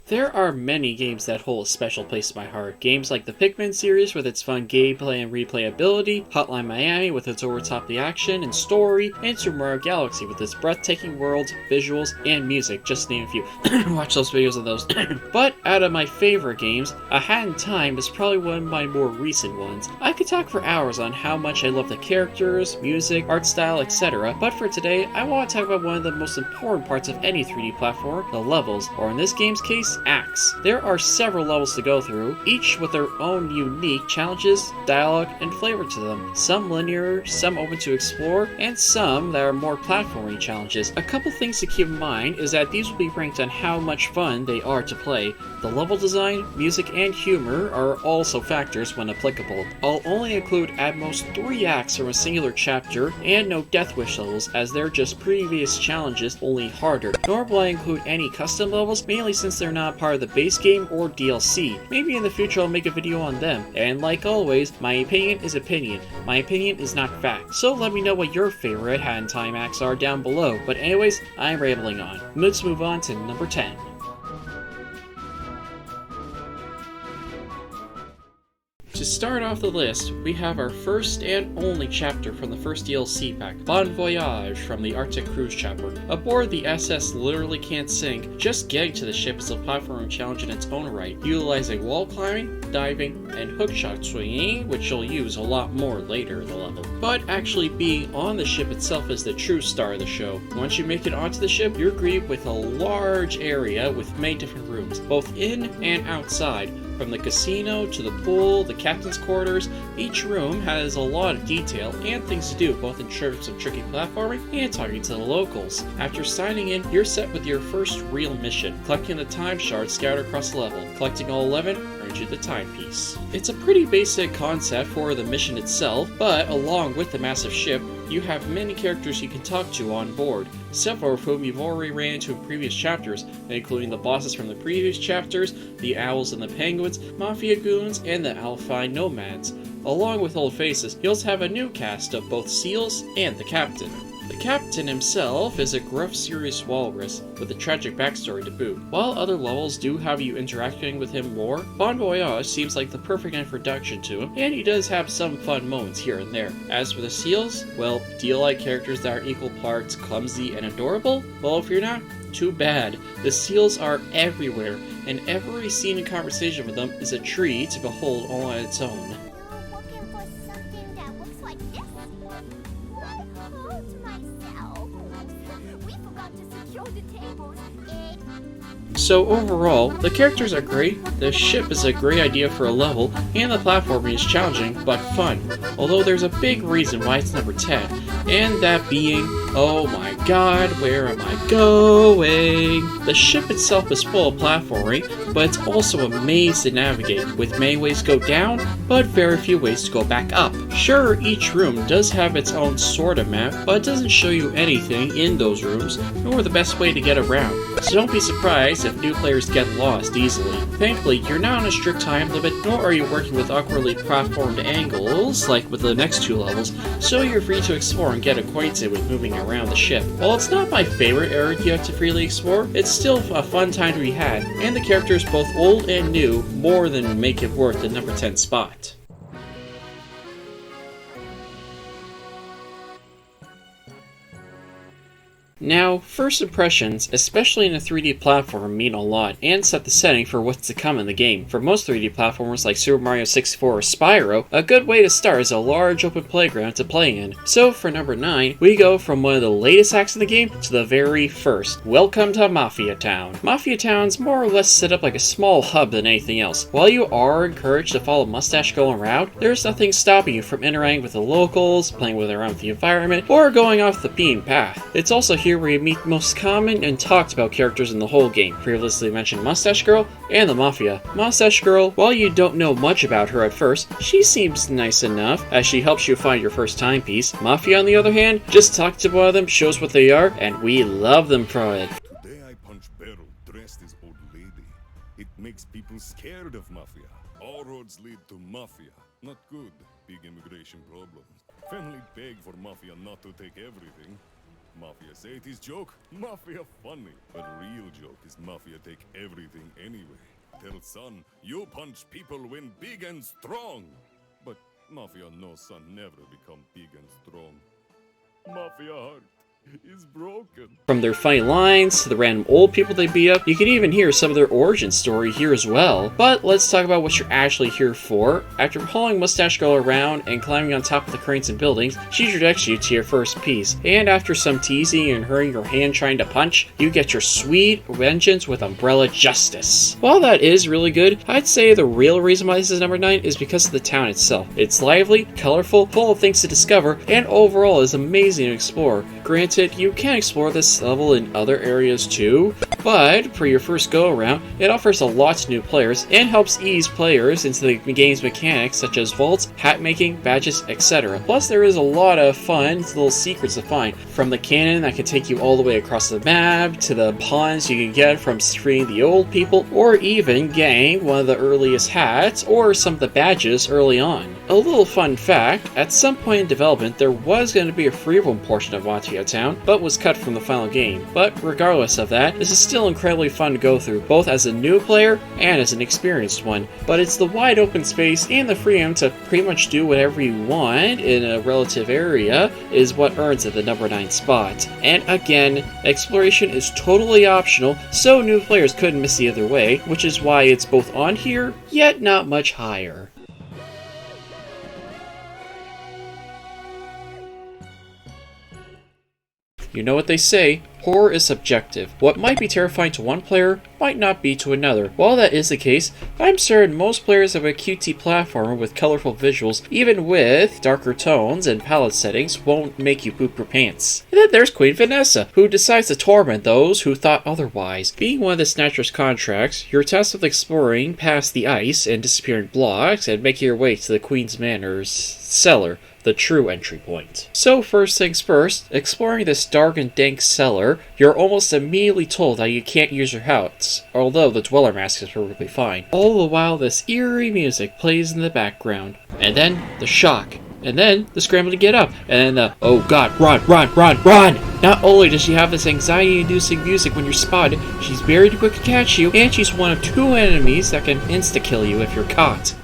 There are many games that hold a special place in my heart. Games like the Pikmin series with its fun gameplay and replayability, Hotline Miami with its over-top action and story, and Super Mario Galaxy with its breathtaking worlds, visuals, and music, just to name a few. Watch those videos of those. But out of my favorite games, A Hat in Time is probably one of my more recent ones. I could talk for hours on how much I love the characters, music, art style, etc., but for today, I want to talk about one of the most important parts of any 3D platform, the levels, or in this game's case, acts. There are several levels to go through, each with their own unique challenges, dialogue, and flavor to them. Some linear, some open to explore, and some that are more platforming challenges. A couple things to keep in mind is that these will be ranked on how much fun they are to play. The level design, music, and humor are also factors when applicable. I'll only include at most 3 acts from a singular chapter, and no Death Wish levels, as they're just previous challenges, only harder. Nor will I include any custom levels, mainly since they're not part of the base game or DLC. Maybe in the future I'll make a video on them. And like always, my opinion is opinion. My opinion is not fact. So let me know what your favorite Hat in Time acts are down below. But anyways, I'm rambling on. Let's move on to number 10. To start off the list, we have our first and only chapter from the first DLC pack, Bon Voyage from the Arctic Cruise chapter. Aboard the SS literally can't sink, just getting to the ship is a platforming challenge in its own right, utilizing wall climbing, diving, and hookshot swinging, which you'll use a lot more later in the level. But actually being on the ship itself is the true star of the show. Once you make it onto the ship, you're greeted with a large area with many different rooms, both in and outside. From the casino to the pool, the captain's quarters, each room has a lot of detail and things to do, both in terms of tricky platforming and talking to the locals. After signing in, you're set with your first real mission, collecting the time shards scattered across the level. Collecting all 11 earns you the timepiece. It's a pretty basic concept for the mission itself, but along with the massive ship, you have many characters you can talk to on board, several of whom you've already ran into in previous chapters, including the bosses from the previous chapters, the owls and the penguins, mafia goons, and the Alpine nomads. Along with old faces, you also have a new cast of both seals and the captain. The captain himself is a gruff, serious walrus with a tragic backstory to boot. While other levels do have you interacting with him more, Bon Voyage seems like the perfect introduction to him, and he does have some fun moments here and there. As for the seals, well, do you like characters that are equal parts clumsy and adorable? Well, if you're not, too bad. The seals are everywhere, and every scene and conversation with them is a treat to behold all on its own. Looking for something that looks like this? I hurt myself. We forgot to secure the tables. So overall, the characters are great, the ship is a great idea for a level, and the platforming is challenging but fun. Although there's a big reason why it's number 10, and that being, oh my god, where am I going? The ship itself is full of platforming, but it's also a maze to navigate, with many ways to go down, but very few ways to go back up. Sure, each room does have its own sort of map, but it doesn't show you anything in those rooms, nor the best way to get around. So don't be surprised if new players get lost easily. Thankfully, you're not on a strict time limit, nor are you working with awkwardly platformed angles, like with the next 2 levels, so you're free to explore and get acquainted with moving around the ship. While it's not my favorite area to freely explore, it's still a fun time to be had, and the characters both old and new more than make it worth the number 10 spot. Now, first impressions, especially in a 3D platformer, mean a lot, and set the setting for what's to come in the game. For most 3D platformers like Super Mario 64 or Spyro, a good way to start is a large open playground to play in. So for number 9, we go from one of the latest acts in the game to the very first. Welcome to Mafia Town. Mafia Town's more or less set up like a small hub than anything else. While you are encouraged to follow Mustache going around, there's nothing stopping you from interacting with the locals, playing around with the environment, or going off the beaten path. It's also here where you meet the most common and talked about characters in the whole game. Previously mentioned Mustache Girl and the Mafia. Mustache Girl, while you don't know much about her at first, she seems nice enough as she helps you find your first timepiece. Mafia, on the other hand, just talk to one of them, shows what they are, and we love them for it. Today I punch Beryl dressed as old lady. It makes people scared of Mafia. All roads lead to Mafia. Not good. Big immigration problems. Family beg for Mafia not to take everything. Mafia say it is joke, Mafia funny. But real joke is Mafia take everything anyway. Tell son, you punch people when big and strong. But Mafia know son never become big and strong. Mafia heart is broken. From their funny lines to the random old people they beat up, you can even hear some of their origin story here as well. But let's talk about what you're actually here for. After following Mustache Girl around and climbing on top of the cranes and buildings, she directs you to your first piece. And after some teasing and hurrying your hand trying to punch, you get your sweet vengeance with Umbrella Justice. While that is really good, I'd say the real reason why this is number 9 is because of the town itself. It's lively, colorful, full of things to discover, and overall is amazing to explore. Granted, you can explore this level in other areas too, but for your first go around, it offers a lot to new players and helps ease players into the game's mechanics such as vaults, hat making, badges, etc. Plus there is a lot of fun little secrets to find, from the cannon that can take you all the way across the map, to the pawns you can get from freeing the old people, or even getting one of the earliest hats or some of the badges early on. A little fun fact, at some point in development there was going to be a free roam portion of Mafia Town, but was cut from the final game. But regardless of that, this is still incredibly fun to go through, both as a new player and as an experienced one. But it's the wide open space and the freedom to pretty much do whatever you want in a relative area is what earns it the number 9 spot. And again, exploration is totally optional, so new players couldn't miss the other way, which is why it's both on here, yet not much higher. You know what they say, horror is subjective. What might be terrifying to one player might not be to another. While that is the case, I'm certain most players of a QT platformer with colorful visuals, even with darker tones and palette settings, won't make you poop your pants. And then there's Queen Vanessa, who decides to torment those who thought otherwise. Being one of the Snatcher's contracts, you're tasked with exploring past the ice and disappearing blocks and making your way to the Queen's Manor's cellar, the true entry point. So first things first, exploring this dark and dank cellar, you're almost immediately told that you can't use your house, although the Dweller mask is perfectly fine. All the while this eerie music plays in the background. And then the shock. And then the scramble to get up. And then the, oh god, run, run, run, run! Not only does she have this anxiety-inducing music when you're spotted, she's very quick to catch you, and she's one of 2 enemies that can insta-kill you if you're caught.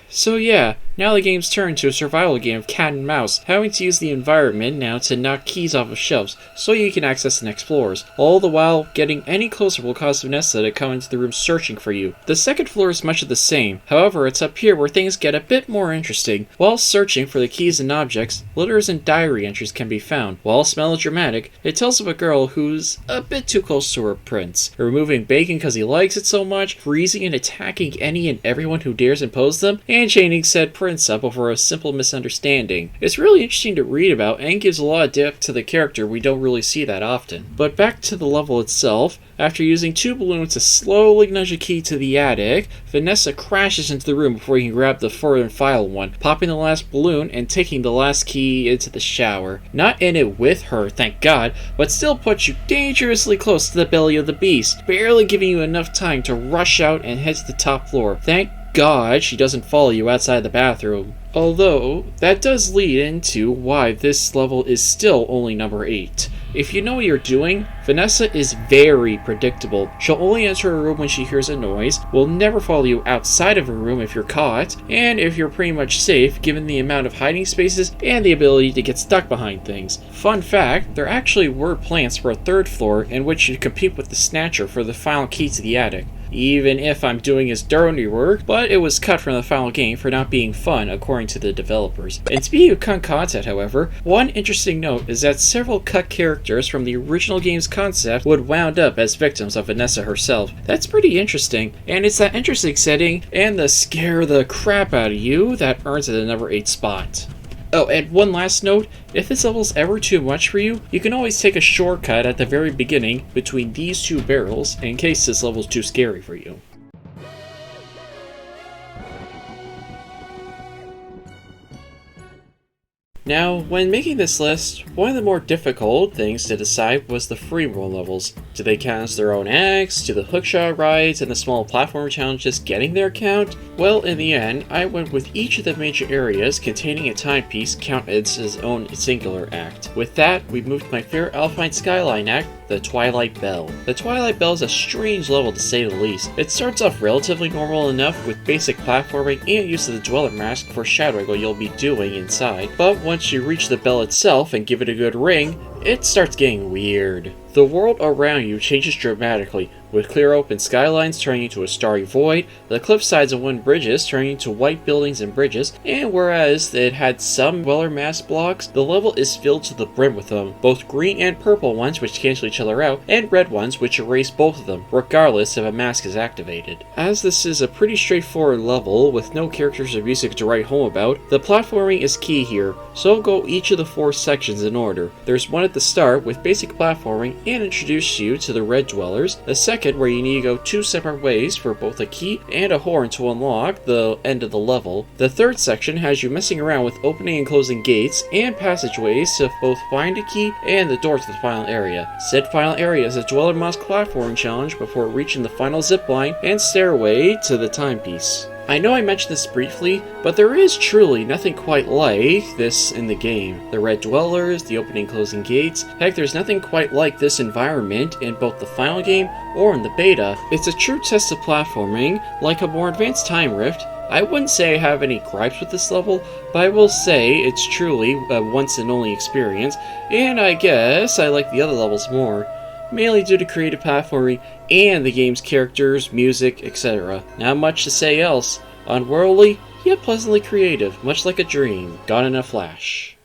So yeah, now the game's turned to a survival game of cat and mouse, having to use the environment now to knock keys off of shelves so you can access the next floors. All the while, getting any closer will cause Vanessa to come into the room searching for you. The second floor is much of the same, however it's up here where things get a bit more interesting. While searching for the keys and objects, letters and diary entries can be found. While melodramatic, it tells of a girl who's a bit too close to her prince, removing bacon because he likes it so much, freezing and attacking any and everyone who dares impose them, and chaining said prince up over a simple misunderstanding. It's really interesting to read about and gives a lot of depth to the character we don't really see that often. But back to the level itself, after using 2 balloons to slowly nudge a key to the attic, Vanessa crashes into the room before you can grab the further and final one, popping the last balloon and taking the last key into the shower. Not in it with her, thank god, but still puts you dangerously close to the belly of the beast, barely giving you enough time to rush out and head to the top floor. Thank god she doesn't follow you outside the bathroom. Although, that does lead into why this level is still only number 8. If you know what you're doing, Vanessa is very predictable. She'll only enter a room when she hears a noise, will never follow you outside of a room if you're caught, and if you're pretty much safe given the amount of hiding spaces and the ability to get stuck behind things. Fun fact, there actually were plans for a 3rd floor in which you'd compete with the Snatcher for the final key to the attic. Even if I'm doing his dirty work, but it was cut from the final game for not being fun according to the developers. And speaking of cut content, however, one interesting note is that several cut characters from the original game's concept would wound up as victims of Vanessa herself. That's pretty interesting, and it's that interesting setting and the scare the crap out of you that earns it the number 8 spot. Oh, and one last note, if this level's ever too much for you, you can always take a shortcut at the very beginning between these 2 barrels in case this level's too scary for you. Now, when making this list, one of the more difficult things to decide was the free roam levels. Do they count as their own acts? Do the hookshot rides and the small platform challenges getting their count? Well, in the end, I went with each of the major areas containing a timepiece count as its own singular act. With that, we moved to my favorite Alpine Skyline act, the Twilight Bell. The Twilight Bell is a strange level to say the least. It starts off relatively normal enough with basic platforming and use of the Dweller Mask foreshadowing what you'll be doing inside, but once you reach the bell itself and give it a good ring, it starts getting weird. The world around you changes dramatically, with clear open skylines turning into a starry void, the cliffsides and wooden bridges turning into white buildings and bridges, and whereas it had some Dweller Mask blocks, the level is filled to the brim with them, both green and purple ones which cancel each other out, and red ones which erase both of them, regardless if a mask is activated. As this is a pretty straightforward level, with no characters or music to write home about, the platforming is key here, so I'll go each of the 4 sections in order. There's one at the start with basic platforming and introduce you to the red dwellers, the second where you need to go 2 separate ways for both a key and a horn to unlock the end of the level. The third section has you messing around with opening and closing gates and passageways to both find a key and the door to the final area. Said final area is a Dweller Mask platforming challenge before reaching the final zipline and stairway to the timepiece. I know I mentioned this briefly, but there is truly nothing quite like this in the game. The red dwellers, the opening and closing gates, heck, there's nothing quite like this environment in both the final game or in the beta. It's a true test of platforming, like a more advanced Time Rift. I wouldn't say I have any gripes with this level, but I will say it's truly a once and only experience, and I guess I like the other levels more, mainly due to creative platforming and the game's characters, music, etc. Not much to say else. Unworldly, yet pleasantly creative, much like a dream, gone in a flash.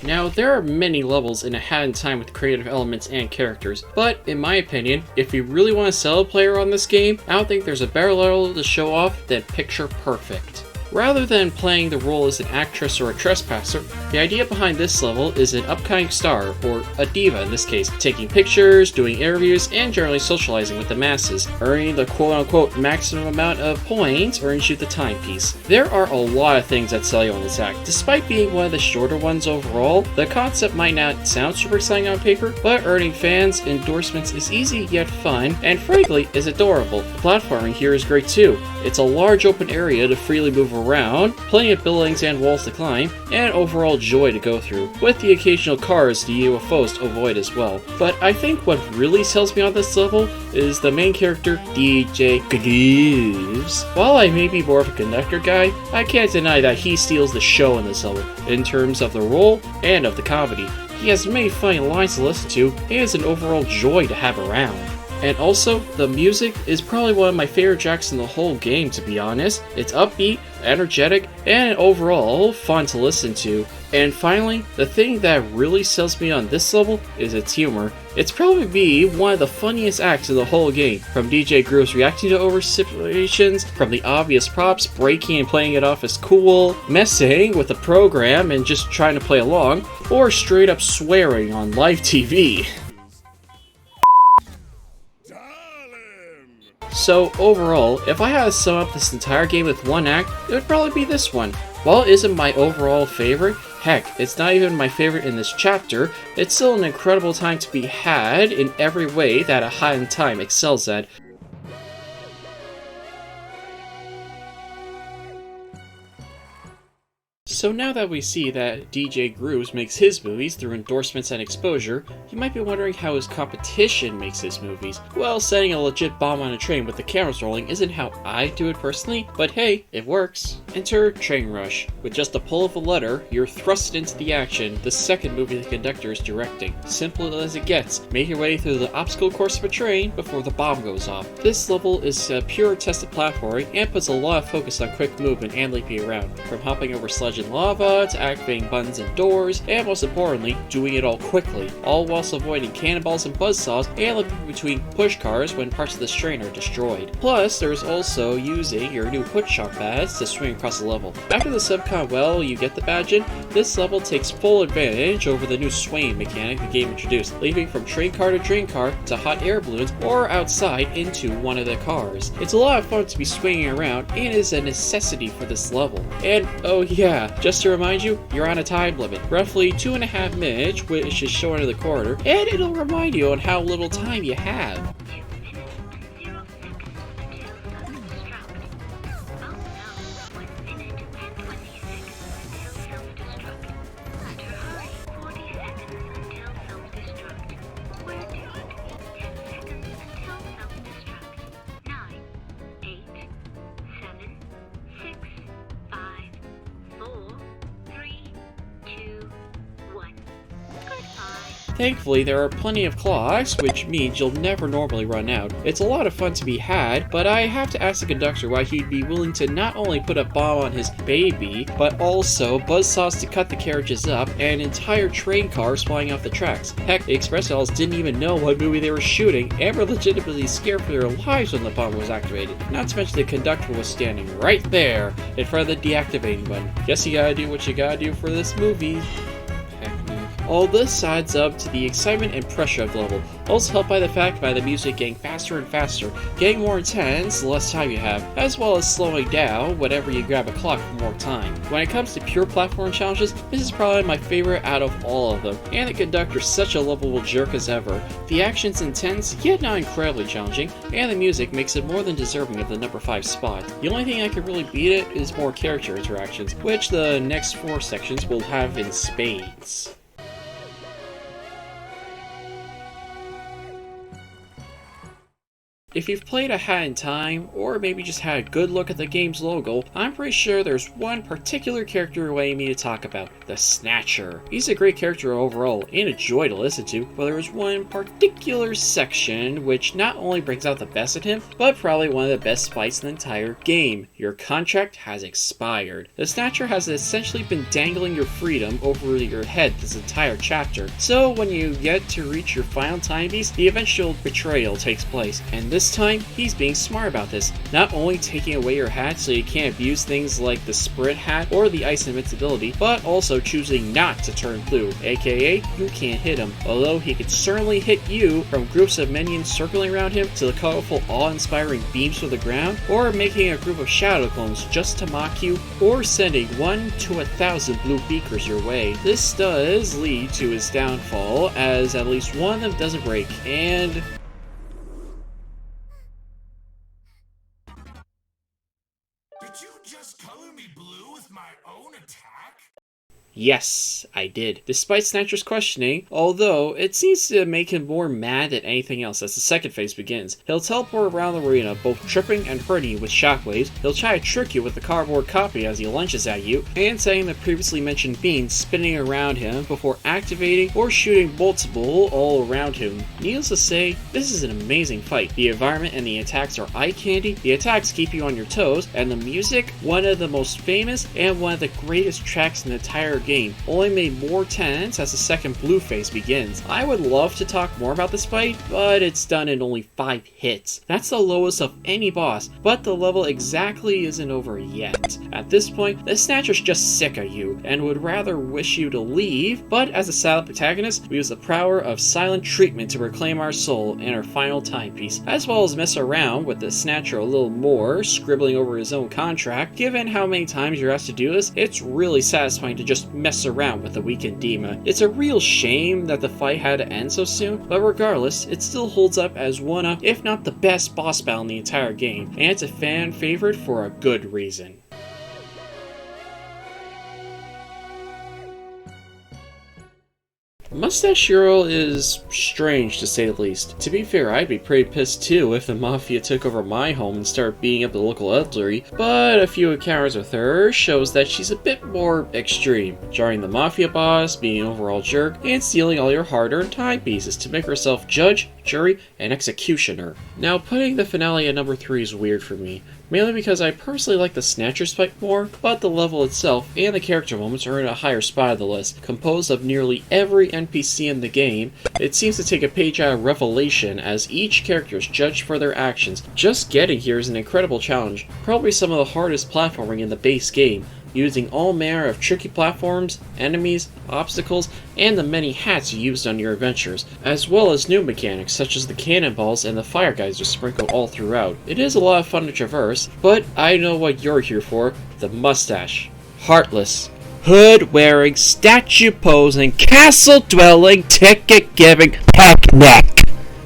Now, there are many levels in A Hat in Time with creative elements and characters, but in my opinion, if you really want to sell a player on this game, I don't think there's a better level to show off than Picture Perfect. Rather than playing the role as an actress or a trespasser, the idea behind this level is an upcoming star, or a diva in this case, taking pictures, doing interviews, and generally socializing with the masses. Earning the quote-unquote maximum amount of points earns you the timepiece. There are a lot of things that sell you on this act. Despite being one of the shorter ones overall, the concept might not sound super exciting on paper, but earning fans' endorsements is easy yet fun, and frankly, is adorable. The platforming here is great too. It's a large open area to freely move around, plenty of buildings and walls to climb, and overall joy to go through, with the occasional cars and UFOs to avoid as well. But I think what really sells me on this level is the main character, DJ Grooves. While I may be more of a conductor guy, I can't deny that he steals the show in this level, in terms of the role and of the comedy. He has many funny lines to listen to, and is an overall joy to have around. And also, the music is probably one of my favorite tracks in the whole game, to be honest. It's upbeat, energetic, and overall fun to listen to. And finally, the thing that really sells me on this level is its humor. It's probably one of the funniest acts in the whole game, from DJ Grooves reacting to over situations, from the obvious props, breaking and playing it off as cool, messing with the program and just trying to play along, or straight up swearing on live TV. So overall, if I had to sum up this entire game with one act, it would probably be this one. While it isn't my overall favorite, heck, it's not even my favorite in this chapter, it's still an incredible time to be had in every way that A Hat in Time excels at. So now that we see that DJ Grooves makes his movies through endorsements and exposure, you might be wondering how his competition makes his movies. Well, setting a legit bomb on a train with the cameras rolling isn't how I do it personally, but hey, it works. Enter Train Rush. With just a pull of a lever, you're thrust into the action, the second movie the conductor is directing. Simple as it gets, make your way through the obstacle course of a train before the bomb goes off. This level is a pure test of platforming and puts a lot of focus on quick movement and leaping around, from hopping over sludge and spraying lava, to activating buttons and doors, and most importantly, doing it all quickly, all whilst avoiding cannonballs and buzzsaws and living between push cars when parts of the train are destroyed. Plus, there's also using your new hookshot pads to swing across the level. After the subcon well you get the badge in, this level takes full advantage over the new swaying mechanic the game introduced, leaving from train car to train car to hot air balloons or outside into one of the cars. It's a lot of fun to be swinging around and is a necessity for this level. And oh yeah, just to remind you, you're on a time limit, roughly 2.5 minutes, which is shown in the corner, and it'll remind you on how little time you have. Thankfully, there are plenty of clocks, which means you'll never normally run out. It's a lot of fun to be had, but I have to ask the conductor why he'd be willing to not only put a bomb on his baby, but also buzzsaws to cut the carriages up and entire train cars flying off the tracks. Heck, the Express Dolls didn't even know what movie they were shooting and were legitimately scared for their lives when the bomb was activated. Not to mention the conductor was standing right there in front of the deactivating button. Guess you gotta do what you gotta do for this movie. All this adds up to the excitement and pressure of the level, also helped by the fact by the music getting faster and faster, getting more intense the less time you have, as well as slowing down whenever you grab a clock for more time. When it comes to pure platform challenges, this is probably my favorite out of all of them, and the conductor's such a lovable jerk as ever. The action's intense, yet not incredibly challenging, and the music makes it more than deserving of the number 5 spot. The only thing that could really beat it is more character interactions, which the next 4 sections will have in spades. If you've played A Hat in Time, or maybe just had a good look at the game's logo, I'm pretty sure there's one particular character waiting me to talk about, the Snatcher. He's a great character overall, and a joy to listen to, but there's one particular section which not only brings out the best in him, but probably one of the best fights in the entire game. Your contract has expired. The Snatcher has essentially been dangling your freedom over your head this entire chapter, so when you get to reach your final timepiece, the eventual betrayal takes place, and this time, he's being smart about this, not only taking away your hat so you can't abuse things like the Spirit Hat or the Ice Invincibility, but also choosing not to turn blue, aka you can't hit him, although he could certainly hit you from groups of minions circling around him to the colorful awe-inspiring beams to the ground, or making a group of shadow clones just to mock you, or sending 1 to 1,000 blue beakers your way. This does lead to his downfall, as at least one of them doesn't break, and did you just color me blue with my own attack? yes, I did. Despite Snatcher's questioning, although it seems to make him more mad than anything else as the second phase begins. He'll teleport around the arena, both tripping and hurting you with shockwaves. He'll try to trick you with the cardboard copy as he lunges at you, and setting the previously mentioned beans spinning around him before activating or shooting multiple all around him. Needless to say, this is an amazing fight. The environment and the attacks are eye candy, the attacks keep you on your toes, and the music, one of the most famous and one of the greatest tracks in the entire game, only made more tense as the second blue phase begins. I would love to talk more about this fight, but it's done in only 5 hits. That's the lowest of any boss, but the level exactly isn't over yet. At this point, the Snatcher's just sick of you, and would rather wish you to leave, but as a silent protagonist, we use the power of silent treatment to reclaim our soul in our final timepiece, as well as mess around with the Snatcher a little more, scribbling over his own contract. Given how many times you're asked to do this, it's really satisfying to just mess around with the weakened Dima. It's a real shame that the fight had to end so soon, but regardless, it still holds up as one of, if not the best boss battle in the entire game, and it's a fan favorite for a good reason. Mustache Hero is strange to say the least. To be fair, I'd be pretty pissed too if the Mafia took over my home and started beating up the local elderly, but a few encounters with her shows that she's a bit more extreme, jarring the Mafia boss, being an overall jerk, and stealing all your hard-earned timepieces to make herself judge, jury, and executioner. Now, putting the finale at number 3 is weird for me, mainly because I personally like the Snatchers fight more, but the level itself and the character moments are in a higher spot of the list. Composed of nearly every NPC in the game, it seems to take a page out of Revelation as each character is judged for their actions. Just getting here is an incredible challenge, probably some of the hardest platforming in the base game, using all manner of tricky platforms, enemies, obstacles, and the many hats you used on your adventures, as well as new mechanics such as the cannonballs and the fire geysers sprinkled all throughout. It is a lot of fun to traverse, but I know what you're here for, the mustache. Heartless, hood-wearing, statue-posing, castle-dwelling, ticket-giving peckneck.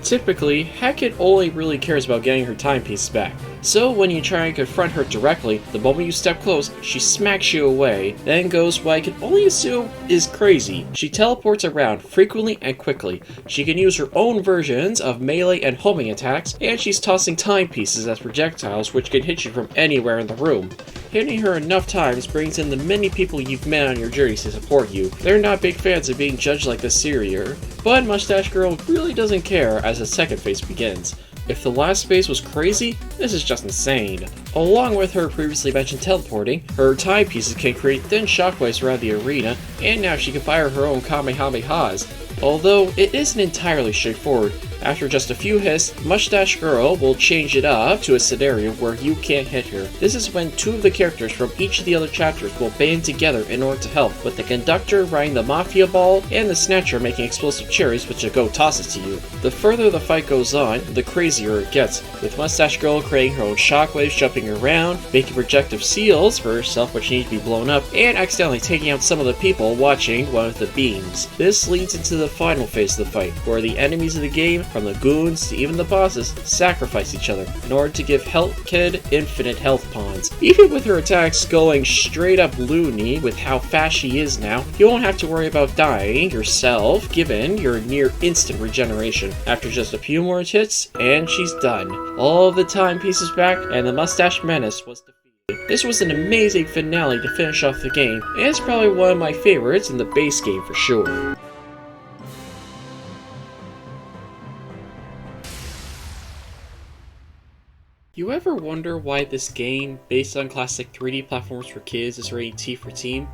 Typically, Hackett only really cares about getting her timepieces back. So when you try and confront her directly, the moment you step close, she smacks you away, then goes what I can only assume is crazy. She teleports around frequently and quickly. She can use her own versions of melee and homing attacks, and she's tossing timepieces as projectiles which can hit you from anywhere in the room. Hitting her enough times brings in the many people you've met on your journeys to support you. They're not big fans of being judged like the Syrier, but Mustache Girl really doesn't care as the second phase begins. If the last phase was crazy, this is just insane. Along with her previously mentioned teleporting, her timepieces can create thin shockwaves around the arena, and now she can fire her own Kamehamehas. Although it isn't entirely straightforward, after just a few hits, Mustache Girl will change it up to a scenario where you can't hit her. This is when two of the characters from each of the other chapters will band together in order to help, with the conductor riding the Mafia Ball and the Snatcher making explosive cherries which will go tosses to you. The further the fight goes on, the crazier it gets, with Mustache Girl creating her own shockwaves, jumping around, making projective seals for herself which need to be blown up, and accidentally taking out some of the people watching one of the beams. This leads into the final phase of the fight, where the enemies of the game, from the goons to even the bosses, sacrifice each other in order to give Kid infinite health pawns. Even with her attacks going straight up loony with how fast she is now, you won't have to worry about dying yourself given your near instant regeneration. After just a few more hits, and she's done. All of the timepieces back, and the Mustache Menace was defeated. This was an amazing finale to finish off the game, and it's probably one of my favorites in the base game for sure. You ever wonder why this game, based on classic 3D platforms for kids, is rated T for teen?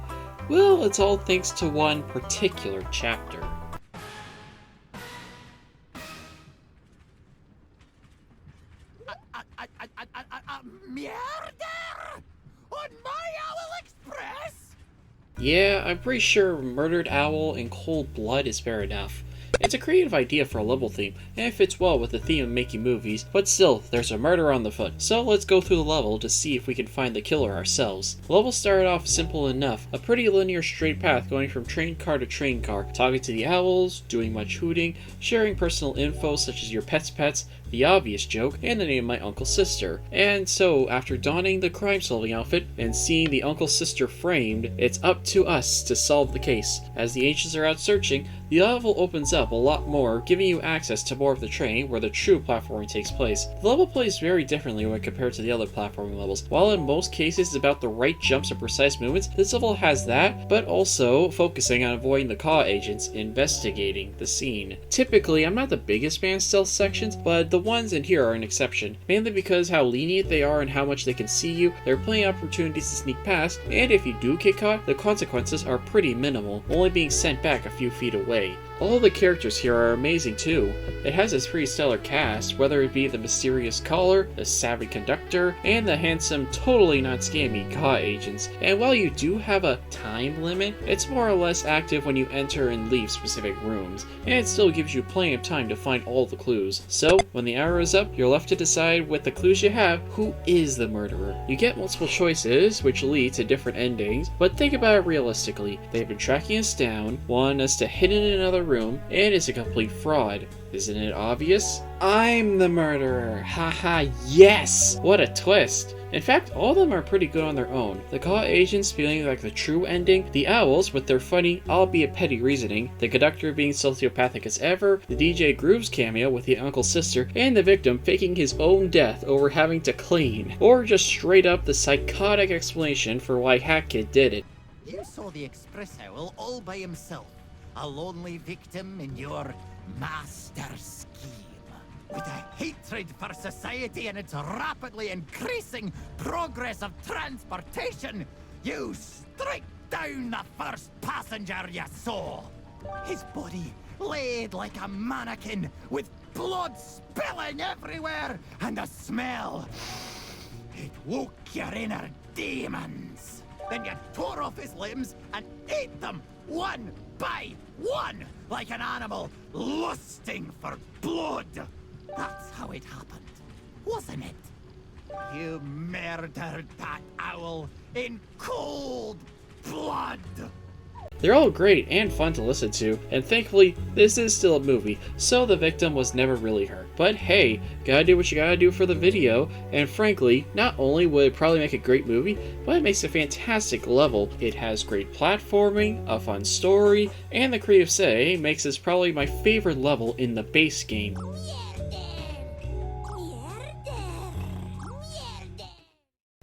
Well, it's all thanks to one particular chapter. Murder! On my Owl Express? Yeah, I'm pretty sure Murdered Owl in Cold Blood is fair enough. It's a creative idea for a level theme, and it fits well with the theme of making movies, but still, there's a murder on the foot. So let's go through the level to see if we can find the killer ourselves. The level started off simple enough, a pretty linear straight path going from train car to train car, talking to the owls, doing much hooting, sharing personal info such as your pet's pets, the obvious joke, and the name of my uncle's sister. And so, after donning the crime-solving outfit and seeing the uncle's sister framed, it's up to us to solve the case. As the ancients are out searching, the level opens up a lot more, giving you access to more of the train where the true platforming takes place. The level plays very differently when compared to the other platforming levels. While in most cases it's about the right jumps and precise movements, this level has that, but also focusing on avoiding the CAW agents investigating the scene. Typically, I'm not the biggest fan of stealth sections, but the ones in here are an exception, mainly because how lenient they are and how much they can see you. There are plenty of opportunities to sneak past, and if you do get caught, the consequences are pretty minimal, only being sent back a few feet away. All the characters here are amazing too. It has a pretty stellar cast, whether it be the mysterious caller, the savvy conductor, and the handsome, totally not scammy CAW agents. And while you do have a time limit, it's more or less active when you enter and leave specific rooms, and it still gives you plenty of time to find all the clues. So, when the hour is up, you're left to decide with the clues you have, who is the murderer. You get multiple choices, which lead to different endings, but think about it realistically. They've been tracking us down, wanting us to hide in another room, and it's a complete fraud. Isn't it obvious? I'm the murderer! Haha, yes! What a twist! In fact, all of them are pretty good on their own. The CAW agents feeling like the true ending, the owls with their funny, albeit petty reasoning, the conductor being sociopathic as ever, the DJ Grooves cameo with the uncle's sister, and the victim faking his own death over having to clean. Or just straight up the psychotic explanation for why Hackett did it. You saw the Express Owl all by himself, a lonely victim in your master scheme. with a hatred for society and its rapidly increasing progress of transportation, you strike down the first passenger you saw. His body laid like a mannequin, with blood spilling everywhere, and the smell. It woke your inner demons. Then you tore off his limbs and ate them one by one, like an animal lusting for blood. That's how it happened, wasn't it? You murdered that owl in cold blood. They're all great and fun to listen to, and thankfully, this is still a movie, so the victim was never really hurt. But hey, gotta do what you gotta do for the video, and frankly, not only would it probably make a great movie, but it makes a fantastic level. It has great platforming, a fun story, and the creative say makes this probably my favorite level in the base game.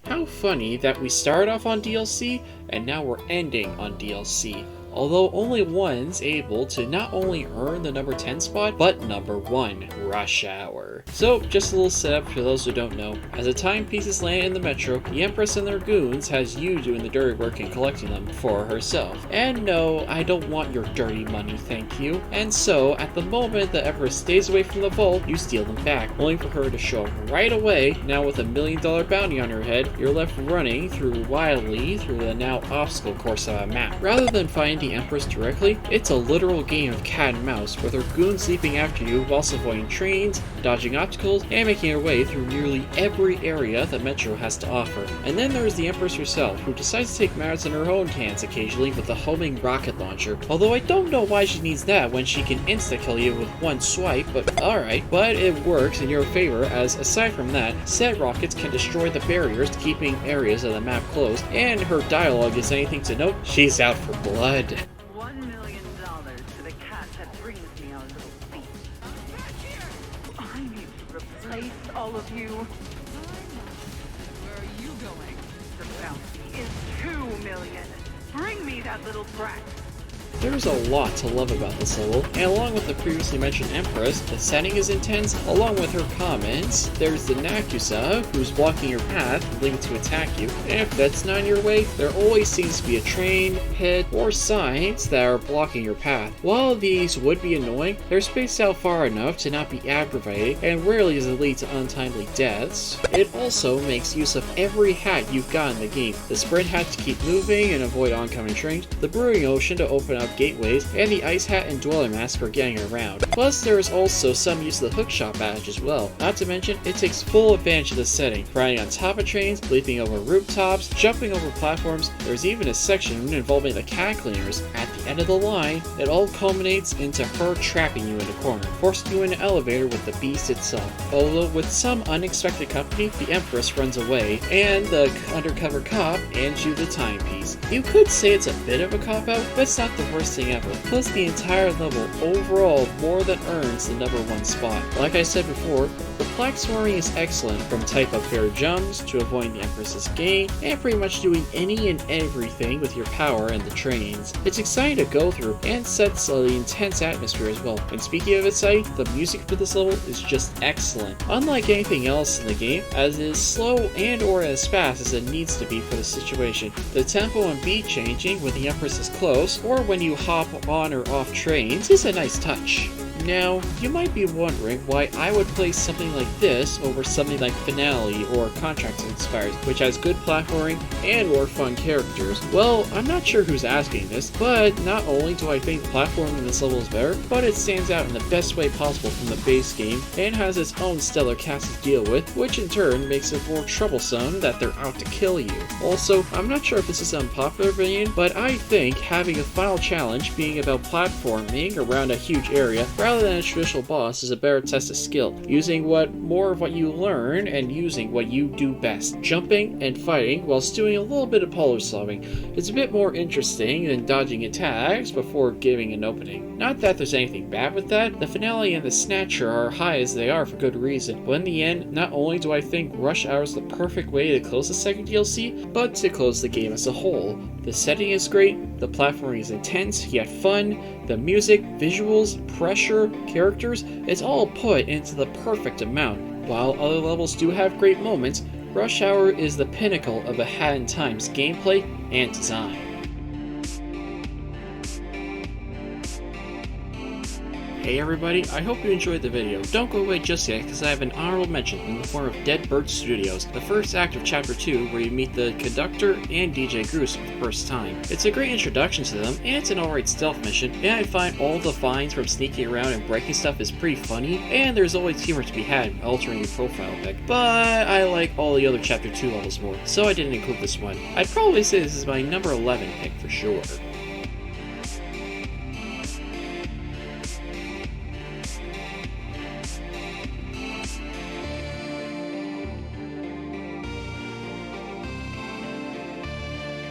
How funny that we started off on DLC, and now we're ending on DLC. Although only one's able to not only earn the number 10 spot, but number 1, Rush Hour. So, just a little setup for those who don't know. As the timepieces land in the metro, the Empress and their goons has you doing the dirty work and collecting them for herself. And no, I don't want your dirty money, thank you. And so, at the moment the Empress stays away from the vault, you steal them back, only for her to show up right away. Now with $1 million bounty on her head, you're left running wildly through the now obstacle course of a map. Rather than finding the Empress directly, it's a literal game of cat and mouse, with her goons leaping after you whilst avoiding trains, dodging obstacles, and making her way through nearly every area the Metro has to offer. And then there's the Empress herself, who decides to take matters in her own hands occasionally with a homing rocket launcher. Although I don't know why she needs that when she can insta-kill you with one swipe, but alright. But it works in your favor, as aside from that, said rockets can destroy the barriers keeping areas of the map closed, and her dialogue is anything to note, she's out for blood. $1 million to the cat that brings me our little feast. I need to replace all of you. Where are you going? The bounty is $2 million. Bring me that little brat. There's a lot to love about this level, and along with the previously mentioned Empress, the setting is intense, along with her comments. There's the Nakusa, who's blocking your path, leaving to attack you, and if that's not in your way, there always seems to be a train, pit, or signs that are blocking your path. While these would be annoying, they're spaced out far enough to not be aggravating, and rarely does it lead to untimely deaths. It also makes use of every hat you've got in the game. The sprint hat to keep moving and avoid oncoming trains, the brewing ocean to open up gateways, and the ice hat and dweller mask for getting around. Plus, there is also some use of the hookshot badge as well. Not to mention, it takes full advantage of the setting, riding on top of trains, leaping over rooftops, jumping over platforms. There's even a section involving the cat cleaners. At the end of the line, it all culminates into her trapping you in a corner, forcing you in an elevator with the beast itself. Although with some unexpected company, the Empress runs away, and the undercover cop hands you the timepiece. You could say it's a bit of a cop-out, but it's not the worst thing ever. Plus, the entire level overall more than earns the number 1 spot. Like I said before, the platforming is excellent, from type of fair jumps to avoiding the Empress's gate, and pretty much doing any and everything with your power and the trains. It's exciting to go through, and sets the intense atmosphere as well. And speaking of exciting, the music for this level is just excellent. Unlike anything else in the game, as it is slow and or as fast as it needs to be for the situation. The tempo and beat changing when the Empress is close, or when you hop on or off trains, is a nice touch. Now, you might be wondering why I would play something like this over something like Finale or Contract Expires, which has good platforming and or fun characters. Well, I'm not sure who's asking this, but not only do I think the platforming in this level is better, but it stands out in the best way possible from the base game and has its own stellar cast to deal with, which in turn makes it more troublesome that they're out to kill you. Also, I'm not sure if this is an unpopular opinion, but I think having a final challenge being about platforming around a huge area rather than a traditional boss is a better test of skill, using more of what you learn and using what you do best, jumping and fighting whilst doing a little bit of puzzle solving. It's a bit more interesting than dodging attacks before giving an opening. Not that there's anything bad with that, the Finale and the Snatcher are high as they are for good reason, but in the end, not only do I think Rush Hour is the perfect way to close the second DLC, but to close the game as a whole. The setting is great, the platforming is intense yet fun, the music, visuals, pressure, characters, it's all put into the perfect amount. While other levels do have great moments, Rush Hour is the pinnacle of a Hat in Time's gameplay and design. Hey everybody, I hope you enjoyed the video. Don't go away just yet, because I have an honorable mention in the form of Dead Bird Studios, the first act of Chapter 2 where you meet the conductor and DJ Goose for the first time. It's a great introduction to them, and it's an alright stealth mission, and I find all the finds from sneaking around and breaking stuff is pretty funny, and there's always humor to be had in altering your profile pic, but I like all the other Chapter 2 levels more, so I didn't include this one. I'd probably say this is my number 11 pick for sure.